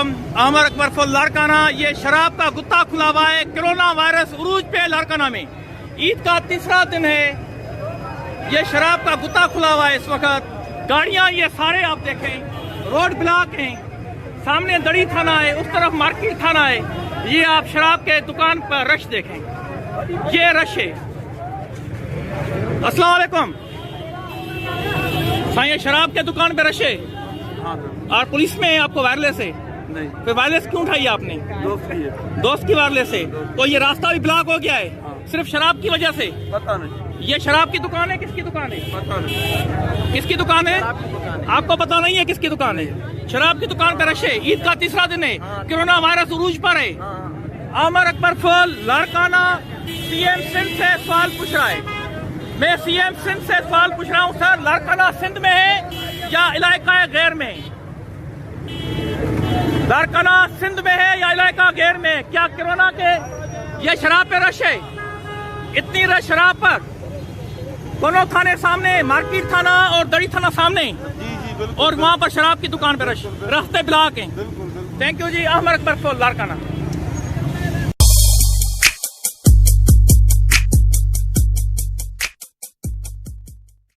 Ahmad Akbar full Larkana. ये शराब का गुत्ता खुला हुआ है। कोरोना वायरस उरूज पे लारकाना में ईद का तीसरा दिन है। ये शराब का गुत्ता खुला हुआ है। इस वक्त गाड़ियां ये सारे आप देखें, रोड ब्लॉक हैं। सामने दड़ी थाना है, उस तरफ मार्केट थाना है। ये आप शराब के दुकान पर रश देखें, ये रश है। अस्सलाम वालेकुम साईं, शराब के दुकान पे रश है। और पुलिस में आपको वायरलेस है? नहीं। फिर वायरलेस क्यों उठाई आपने? दोस्त की वायरलेस है। तो ये रास्ता भी ब्लॉक हो गया है सिर्फ शराब की वजह से? पता नहीं। ये शराब की दुकान है? किसकी दुकान है? पता नहीं। किसकी दुकान है? आपको पता नहीं है किसकी दुकान है? शराब की दुकान पे रश है। ईद का तीसरा दिन है। कोरोना वायरस उरूज पर है। अहमद अकबर फुल लारकाना सीएम सिंध से सवाल पूछ रहा है। मैं सीएम सिंध से सवाल पूछ रहा हूँ, सर लारकाना सिंध में है या इलाका गैर में? लारकाना सिंध में है या इलाका गैर में? क्या कोरोना के ये शराब पे रश है? इतनी रश शराब पर? दोनों थाने सामने, मार्केट थाना और दड़ी थाना सामने, और वहाँ पर शराब की दुकान पे रश, रास्ते ब्लॉक हैं। Thank you ji. Ahmed Akbar full Larkana.